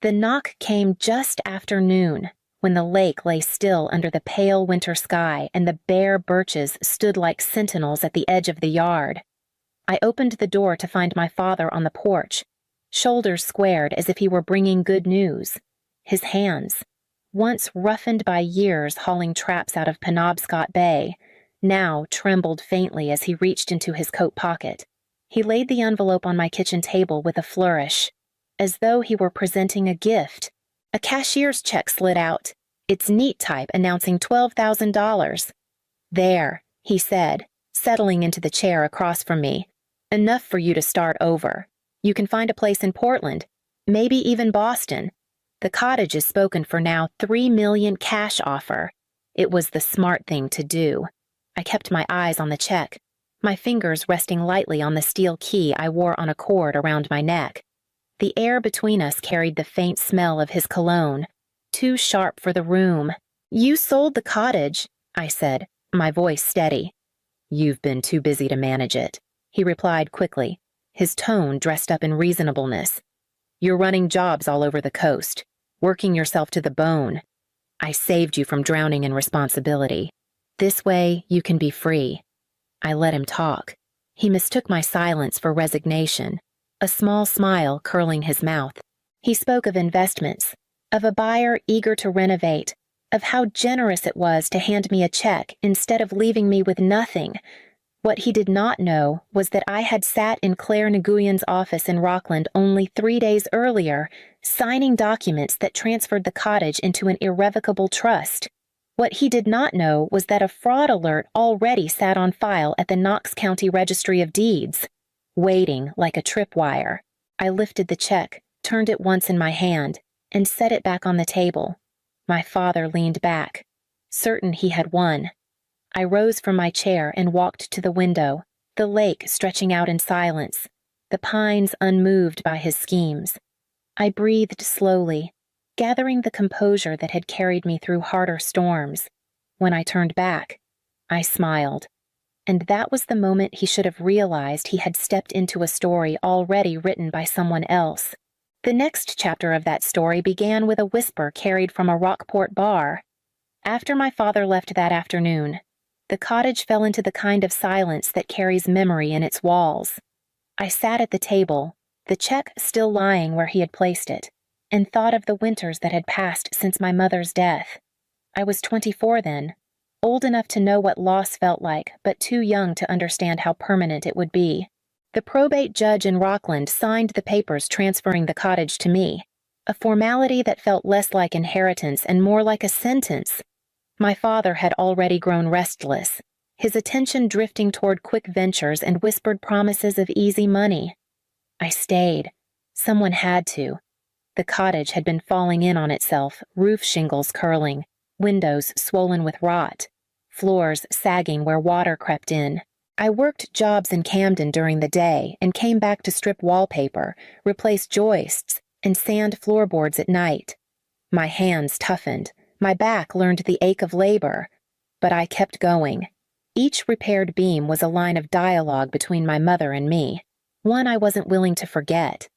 The knock came just after noon, when the lake lay still under the pale winter sky and the bare birches stood like sentinels at the edge of the yard. I opened the door to find my father on the porch, shoulders squared as if he were bringing good news. His hands, once roughened by years hauling traps out of Penobscot Bay, now trembled faintly as he reached into his coat pocket. He laid the envelope on my kitchen table with a flourish, as though he were presenting a gift. A cashier's check slid out, its neat type announcing $12,000. "There," he said, settling into the chair across from me. "Enough for you to start over. You can find a place in Portland, maybe even Boston. The Cottage is spoken for now $3 million cash offer." It was the smart thing to do. I kept my eyes on the check, my fingers resting lightly on the steel key I wore on a cord around my neck. The air between us carried the faint smell of his cologne, too sharp for the room. "You sold the Cottage," I said, my voice steady. "You've been too busy to manage it," he replied quickly, his tone dressed up in reasonableness. "You're running jobs all over the coast, working yourself to the bone. I saved you from drowning in responsibility. This way, you can be free." I let him talk. He mistook my silence for resignation, a small smile curling his mouth. He spoke of investments, of a buyer eager to renovate, of how generous it was to hand me a check instead of leaving me with nothing. What he did not know was that I had sat in Claire Nguyen's office in Rockland only 3 days earlier, signing documents that transferred the Cottage into an irrevocable trust. What he did not know was that a fraud alert already sat on file at the Knox County Registry of Deeds, waiting like a tripwire. I lifted the check, turned it once in my hand, and set it back on the table. My father leaned back, certain he had won. I rose from my chair and walked to the window, the lake stretching out in silence, the pines unmoved by his schemes. I breathed slowly, gathering the composure that had carried me through harder storms. When I turned back, I smiled. And that was the moment he should have realized he had stepped into a story already written by someone else. The next chapter of that story began with a whisper carried from a Rockport bar. After my father left that afternoon, the Cottage fell into the kind of silence that carries memory in its walls. I sat at the table, the check still lying where he had placed it, and thought of the winters that had passed since my mother's death. I was 24 then, old enough to know what loss felt like, but too young to understand how permanent it would be. The probate judge in Rockland signed the papers transferring the Cottage to me, a formality that felt less like inheritance and more like a sentence. My father had already grown restless, his attention drifting toward quick ventures and whispered promises of easy money. I stayed. Someone had to. The Cottage had been falling in on itself, roof shingles curling, windows swollen with rot, floors sagging where water crept in. I worked jobs in Camden during the day and came back to strip wallpaper, replace joists, and sand floorboards at night. My hands toughened, my back learned the ache of labor, but I kept going. Each repaired beam was a line of dialogue between my mother and me, one I wasn't willing to forget.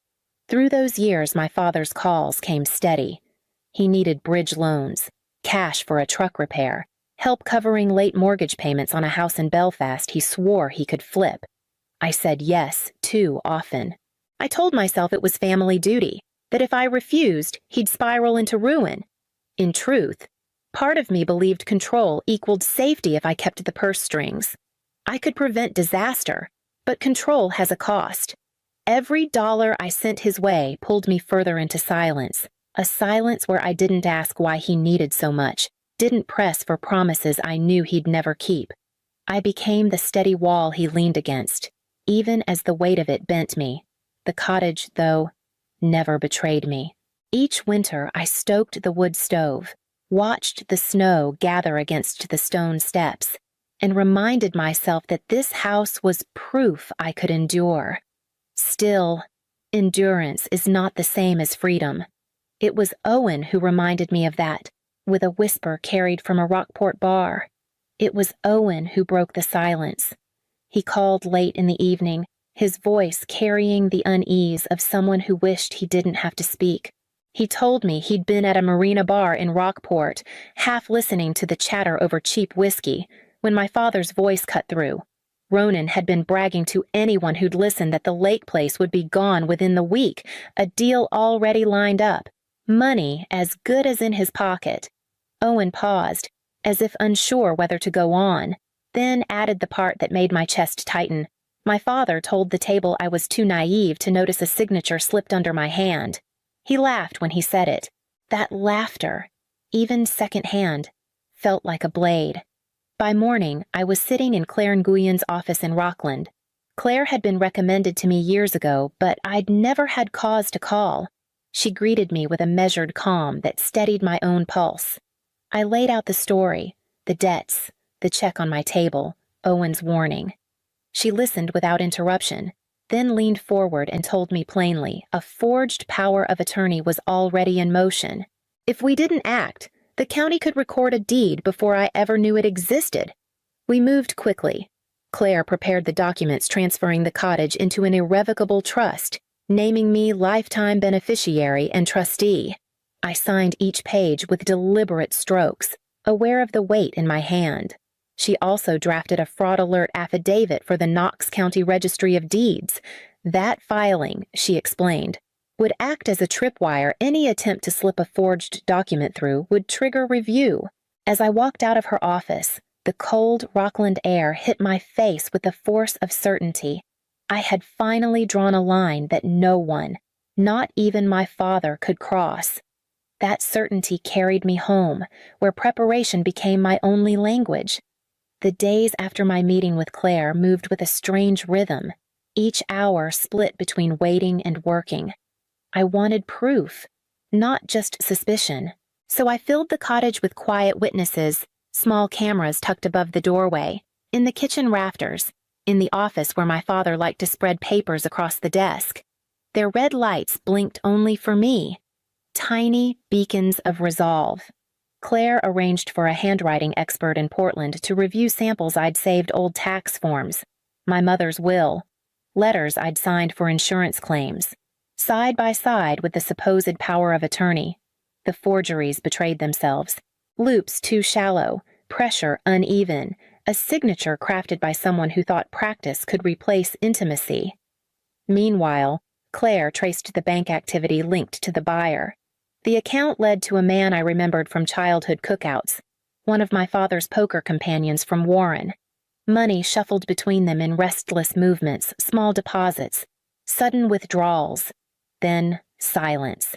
Through those years, my father's calls came steady. He needed bridge loans, cash for a truck repair, help covering late mortgage payments on a house in Belfast he swore he could flip. I said yes too often. I told myself it was family duty, that if I refused, he'd spiral into ruin. In truth, part of me believed control equaled safety if I kept the purse strings. I could prevent disaster, but control has a cost. Every dollar I sent his way pulled me further into silence, a silence where I didn't ask why he needed so much, didn't press for promises I knew he'd never keep. I became the steady wall he leaned against, even as the weight of it bent me. The Cottage, though, never betrayed me. Each winter I stoked the wood stove, watched the snow gather against the stone steps, and reminded myself that this house was proof I could endure. Still, endurance is not the same as freedom. It was Owen who reminded me of that, with a whisper carried from a Rockport bar. It was Owen who broke the silence. He called late in the evening, his voice carrying the unease of someone who wished he didn't have to speak. He told me he'd been at a marina bar in Rockport, half listening to the chatter over cheap whiskey, when my father's voice cut through. Ronan had been bragging to anyone who'd listen that the lake place would be gone within the week, a deal already lined up, money as good as in his pocket. Owen paused, as if unsure whether to go on, then added the part that made my chest tighten. My father told the table I was too naive to notice a signature slipped under my hand. He laughed when he said it. That laughter, even secondhand, felt like a blade. By morning, I was sitting in Claire Nguyyen's office in Rockland. Claire had been recommended to me years ago, but I'd never had cause to call. She greeted me with a measured calm that steadied my own pulse. I laid out the story, the debts, the check on my table, Owen's warning. She listened without interruption, then leaned forward and told me plainly a forged power of attorney was already in motion. If we didn't act, the county could record a deed before I ever knew it existed. We moved quickly. Claire prepared the documents transferring the cottage into an irrevocable trust, naming me lifetime beneficiary and trustee. I signed each page with deliberate strokes, aware of the weight in my hand. She also drafted a fraud alert affidavit for the Knox County Registry of Deeds. That filing, she explained, would act as a tripwire. Any attempt to slip a forged document through would trigger review. As I walked out of her office, the cold Rockland air hit my face with the force of certainty. I had finally drawn a line that no one, not even my father, could cross. That certainty carried me home, where preparation became my only language. The days after my meeting with Claire moved with a strange rhythm, each hour split between waiting and working. I wanted proof, not just suspicion, so I filled the cottage with quiet witnesses, small cameras tucked above the doorway, in the kitchen rafters, in the office where my father liked to spread papers across the desk. Their red lights blinked only for me, tiny beacons of resolve. Claire arranged for a handwriting expert in Portland to review samples I'd saved old tax forms, my mother's will, letters I'd signed for insurance claims. Side by side with the supposed power of attorney, the forgeries betrayed themselves. Loops too shallow, pressure uneven, a signature crafted by someone who thought practice could replace intimacy. Meanwhile, Claire traced the bank activity linked to the buyer. The account led to a man I remembered from childhood cookouts, one of my father's poker companions from Warren. Money shuffled between them in restless movements, small deposits, sudden withdrawals, then silence.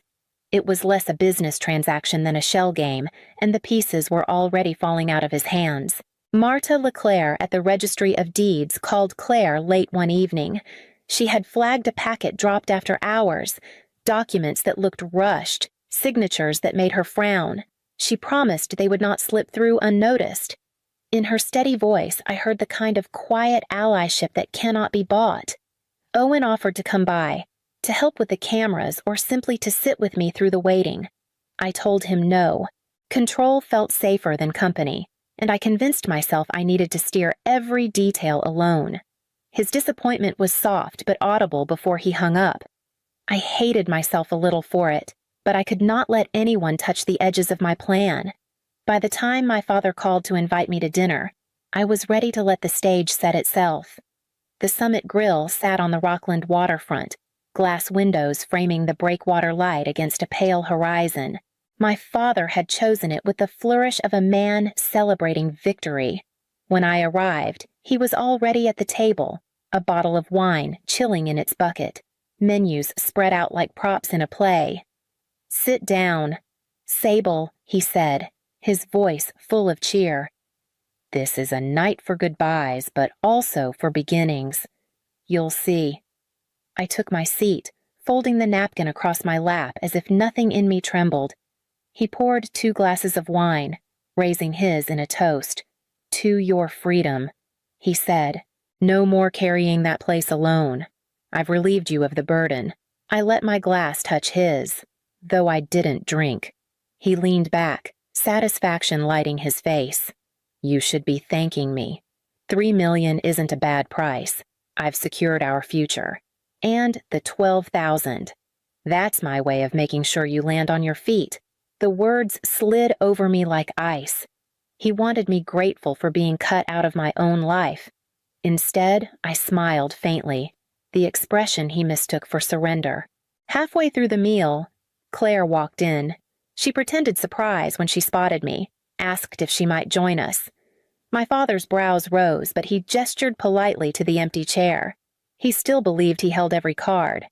It was less a business transaction than a shell game, and the pieces were already falling out of his hands. Marta Leclerc at the Registry of Deeds called Claire late one evening. She had flagged a packet dropped after hours, documents that looked rushed, signatures that made her frown. She promised they would not slip through unnoticed. In her steady voice, I heard the kind of quiet allyship that cannot be bought. Owen offered to come by, to help with the cameras or simply to sit with me through the waiting. I told him no. Control felt safer than company, and I convinced myself I needed to steer every detail alone. His disappointment was soft but audible before he hung up. I hated myself a little for it, but I could not let anyone touch the edges of my plan. By the time my father called to invite me to dinner, I was ready to let the stage set itself. The Summit Grill sat on the Rockland waterfront, glass windows framing the breakwater light against a pale horizon. My father had chosen it with the flourish of a man celebrating victory. When I arrived, he was already at the table, a bottle of wine chilling in its bucket, menus spread out like props in a play. "Sit down. Sable," he said, his voice full of cheer. "This is a night for goodbyes, but also for beginnings. You'll see." I took my seat, folding the napkin across my lap as if nothing in me trembled. He poured 2 glasses of wine, raising his in a toast. "To your freedom," he said. "No more carrying that place alone. I've relieved you of the burden." I let my glass touch his, though I didn't drink. He leaned back, satisfaction lighting his face. "You should be thanking me. $3 million isn't a bad price. I've secured our future. And the $12,000. That's my way of making sure you land on your feet. The words slid over me like ice. He wanted me grateful for being cut out of my own life. Instead, I smiled faintly, the expression he mistook for surrender. Halfway through the meal, Claire walked in. She pretended surprise when she spotted me, asked if she might join us. My father's brows rose, but he gestured politely to the empty chair. He still believed he held every card.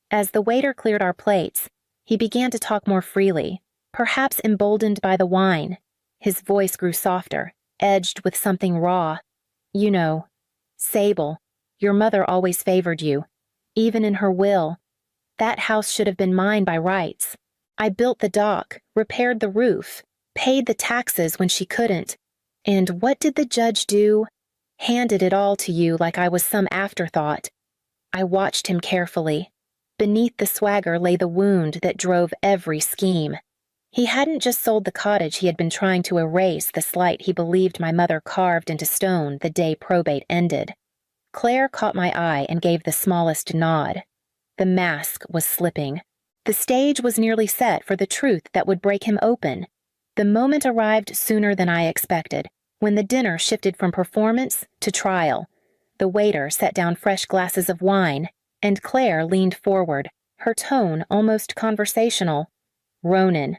As the waiter cleared our plates, he began to talk more freely, perhaps emboldened by the wine. His voice grew softer, edged with something raw. You know, Sable, your mother always favored you, even in her will. That house should have been mine by rights. I built the dock, repaired the roof, paid the taxes when she couldn't. And what did the judge do? Handed it all to you like I was some afterthought. I watched him carefully. Beneath the swagger lay the wound that drove every scheme. He hadn't just sold the cottage he had been trying to erase the slight he believed my mother carved into stone the day probate ended. Claire caught my eye and gave the smallest nod. The mask was slipping. The stage was nearly set for the truth that would break him open. The moment arrived sooner than I expected, when the dinner shifted from performance to trial. The waiter set down fresh glasses of wine, and Claire leaned forward, her tone almost conversational. Ronan,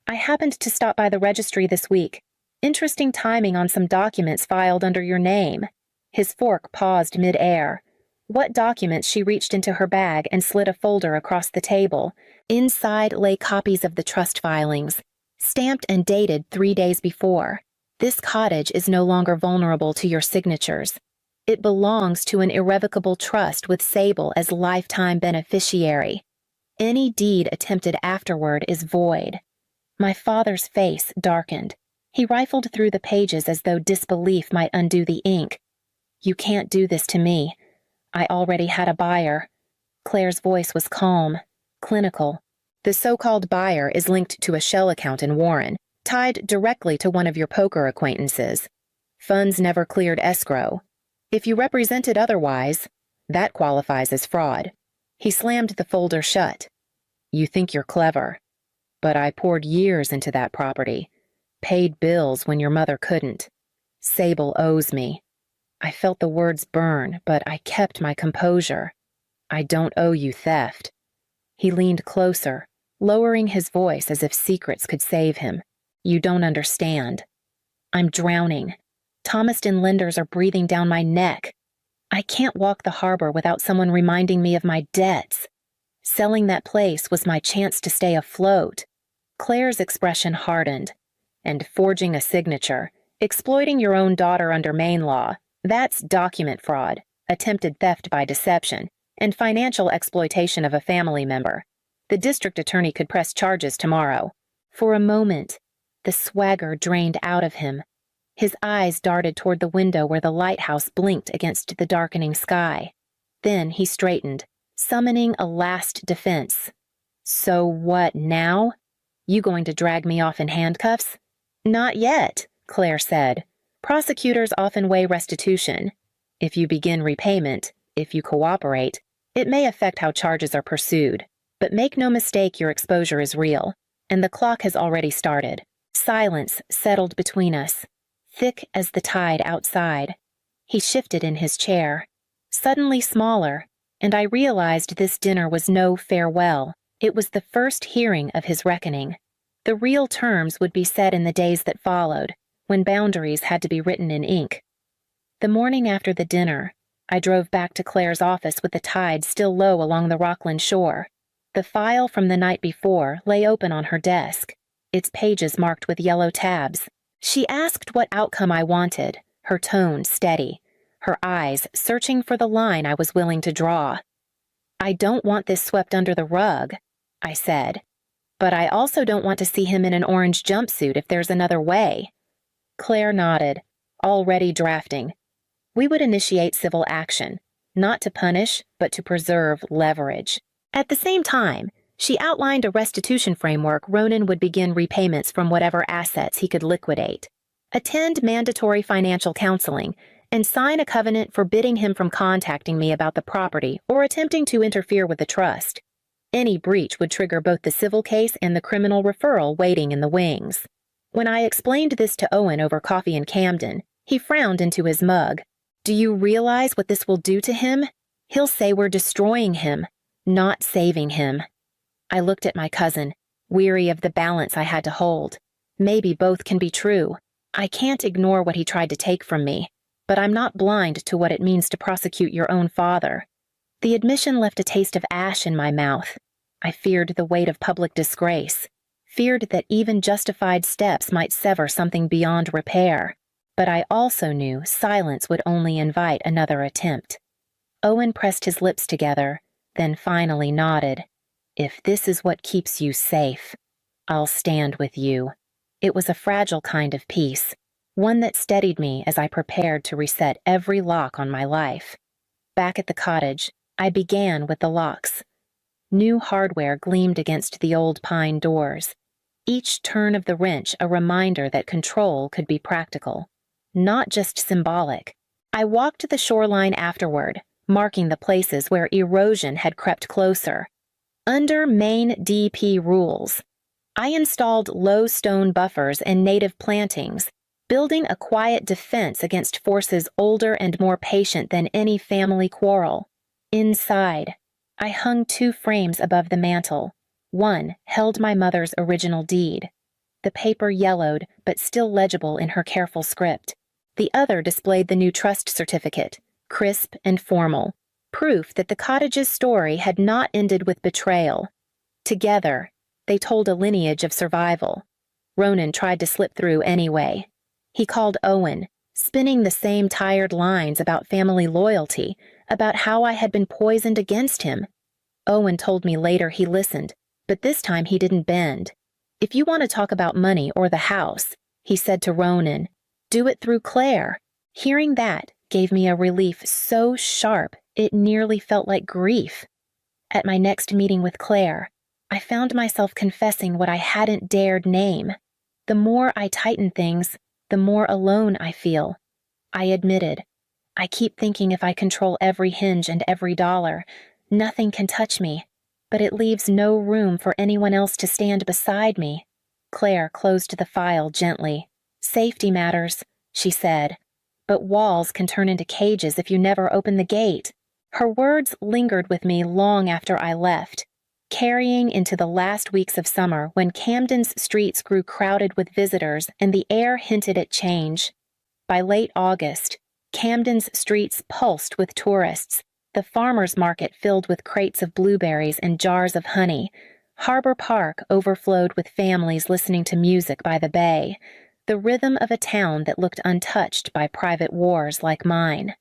I happened to stop by the registry this week. Interesting timing on some documents filed under your name. His fork paused mid-air. What documents? She reached into her bag and slid a folder across the table. Inside lay copies of the trust filings, stamped and dated 3 days before. This cottage is no longer vulnerable to your signatures. It belongs to an irrevocable trust with Sable as lifetime beneficiary. Any deed attempted afterward is void. My father's face darkened. He rifled through the pages as though disbelief might undo the ink. You can't do this to me. I already had a buyer. Claire's voice was calm, clinical. The so-called buyer is linked to a shell account in Warren, tied directly to one of your poker acquaintances. Funds never cleared escrow. If you represented otherwise, that qualifies as fraud. He slammed the folder shut. You think you're clever. But I poured years into that property, paid bills when your mother couldn't. Sable owes me. I felt the words burn, but I kept my composure. I don't owe you theft. He leaned closer, lowering his voice as if secrets could save him. You don't understand. I'm drowning. Thomaston lenders are breathing down my neck. I can't walk the harbor without someone reminding me of my debts. Selling that place was my chance to stay afloat. Claire's expression hardened. And forging a signature, exploiting your own daughter under Maine law, that's document fraud, attempted theft by deception, and financial exploitation of a family member. The district attorney could press charges tomorrow. For a moment, the swagger drained out of him. His eyes darted toward the window where the lighthouse blinked against the darkening sky. Then he straightened, summoning a last defense. So what now? You going to drag me off in handcuffs? Not yet, Claire said. Prosecutors often weigh restitution. If you begin repayment, if you cooperate, it may affect how charges are pursued. But make no mistake, your exposure is real, and the clock has already started. Silence settled between us, thick as the tide outside. He shifted in his chair, suddenly smaller, and I realized this dinner was no farewell. It was the first hearing of his reckoning. The real terms would be set in the days that followed, when boundaries had to be written in ink. The morning after the dinner, I drove back to Claire's office with the tide still low along the Rockland shore. The file from the night before lay open on her desk, its pages marked with yellow tabs. She asked what outcome I wanted, her tone steady, her eyes searching for the line I was willing to draw. I don't want this swept under the rug, I said, but I also don't want to see him in an orange jumpsuit if there's another way. Claire nodded, already drafting. We would initiate civil action, not to punish, but to preserve leverage. At the same time, she outlined a restitution framework. Ronan would begin repayments from whatever assets he could liquidate, attend mandatory financial counseling, and sign a covenant forbidding him from contacting me about the property or attempting to interfere with the trust. Any breach would trigger both the civil case and the criminal referral waiting in the wings. When I explained this to Owen over coffee in Camden, he frowned into his mug. "Do you realize what this will do to him? He'll say we're destroying him, not saving him." I looked at my cousin, weary of the balance I had to hold. Maybe both can be true. I can't ignore what he tried to take from me, but I'm not blind to what it means to prosecute your own father. The admission left a taste of ash in my mouth. I feared the weight of public disgrace, feared that even justified steps might sever something beyond repair. But I also knew silence would only invite another attempt. Owen pressed his lips together, then finally nodded. "If this is what keeps you safe, I'll stand with you." It was a fragile kind of peace, one that steadied me as I prepared to reset every lock on my life. Back at the cottage, I began with the locks. New hardware gleamed against the old pine doors, each turn of the wrench a reminder that control could be practical, not just symbolic. I walked the shoreline afterward, marking the places where erosion had crept closer. Under Maine DP rules, I installed low stone buffers and native plantings, building a quiet defense against forces older and more patient than any family quarrel. Inside, I hung 2 frames above the mantel. One held my mother's original deed, the paper yellowed but still legible in her careful script. The other displayed the new trust certificate, crisp and formal, proof that the cottage's story had not ended with betrayal. Together, they told a lineage of survival. Ronan tried to slip through anyway. He called Owen, spinning the same tired lines about family loyalty, about how I had been poisoned against him. Owen told me later he listened, but this time he didn't bend. "If you want to talk about money or the house," he said to Ronan, "do it through Claire." Hearing that gave me a relief so sharp it nearly felt like grief. At my next meeting with Claire, I found myself confessing what I hadn't dared name. The more I tighten things, the more alone I feel. I admitted, "I keep thinking if I control every hinge and every dollar, nothing can touch me, but it leaves no room for anyone else to stand beside me." Claire closed the file gently. "Safety matters," she said, "but walls can turn into cages if you never open the gate." Her words lingered with me long after I left, carrying into the last weeks of summer when Camden's streets grew crowded with visitors and the air hinted at change. By late August, Camden's streets pulsed with tourists, the farmers' market filled with crates of blueberries and jars of honey. Harbor Park overflowed with families listening to music by the bay, the rhythm of a town that looked untouched by private wars like mine.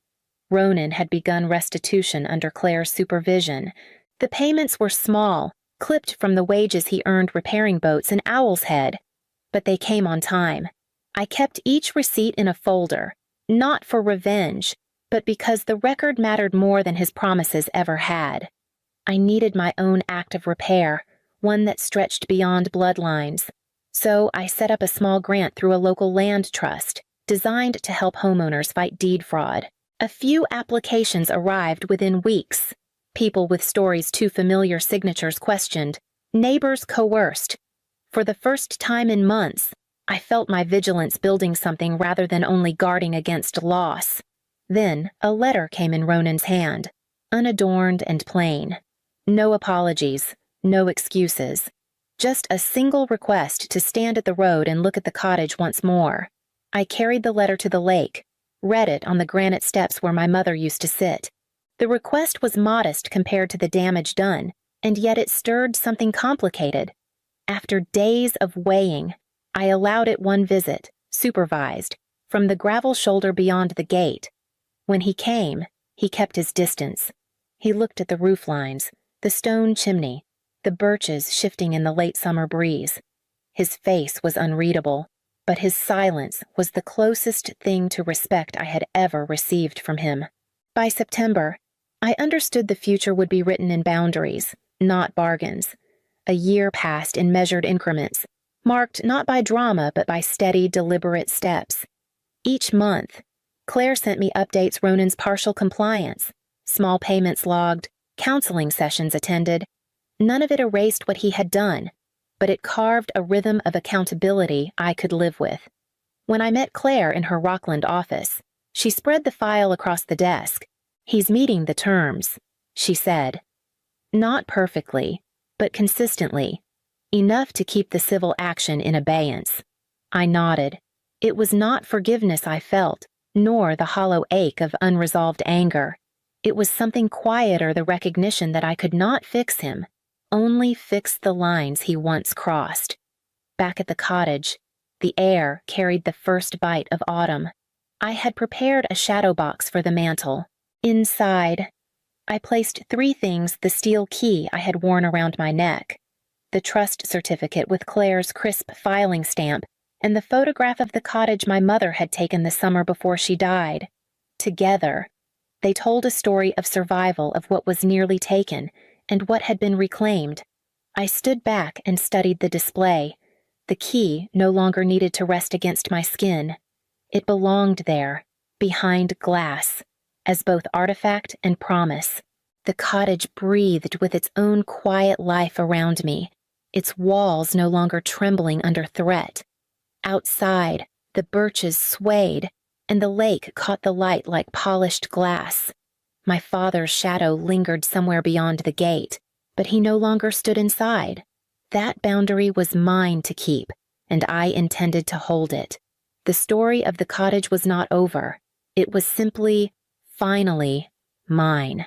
Ronan had begun restitution under Claire's supervision. The payments were small, clipped from the wages he earned repairing boats in Owl's Head, but they came on time. I kept each receipt in a folder, not for revenge, but because the record mattered more than his promises ever had. I needed my own act of repair, one that stretched beyond bloodlines. So I set up a small grant through a local land trust, designed to help homeowners fight deed fraud. A few applications arrived within weeks. People with stories too familiar signatures questioned, neighbors coerced. For the first time in months, I felt my vigilance building something rather than only guarding against loss. Then a letter came in Ronan's hand, unadorned and plain. No apologies, no excuses. Just a single request to stand at the road and look at the cottage once more. I carried the letter to the lake, read it on the granite steps where my mother used to sit. The request was modest compared to the damage done, and yet it stirred something complicated. After days of weighing, I allowed it one visit, supervised, from the gravel shoulder beyond the gate. When he came, he kept his distance. He looked at the roof lines, the stone chimney, the birches shifting in the late summer breeze. His face was unreadable, but his silence was the closest thing to respect I had ever received from him. By September, I understood the future would be written in boundaries, not bargains. A year passed in measured increments, marked not by drama but by steady, deliberate steps. Each month, Claire sent me updates Ronan's partial compliance, small payments logged, counseling sessions attended. None of it erased what he had done, but it carved a rhythm of accountability I could live with. When I met Claire in her Rockland office, she spread the file across the desk. "He's meeting the terms," she said. "Not perfectly, but consistently. Enough to keep the civil action in abeyance." I nodded. It was not forgiveness I felt, nor the hollow ache of unresolved anger. It was something quieter, the recognition that I could not fix him, only fix the lines he once crossed. Back at the cottage, the air carried the first bite of autumn. I had prepared a shadow box for the mantel. Inside, I placed 3 things: the steel key I had worn around my neck, the trust certificate with Claire's crisp filing stamp, and the photograph of the cottage my mother had taken the summer before she died. Together, they told a story of survival, of what was nearly taken and what had been reclaimed. I stood back and studied the display. The key no longer needed to rest against my skin. It belonged there, behind glass, as both artifact and promise. The cottage breathed with its own quiet life around me, its walls no longer trembling under threat. Outside, the birches swayed, and the lake caught the light like polished glass. My father's shadow lingered somewhere beyond the gate, but he no longer stood inside. That boundary was mine to keep, and I intended to hold it. The story of the cottage was not over. It was simply, finally, mine.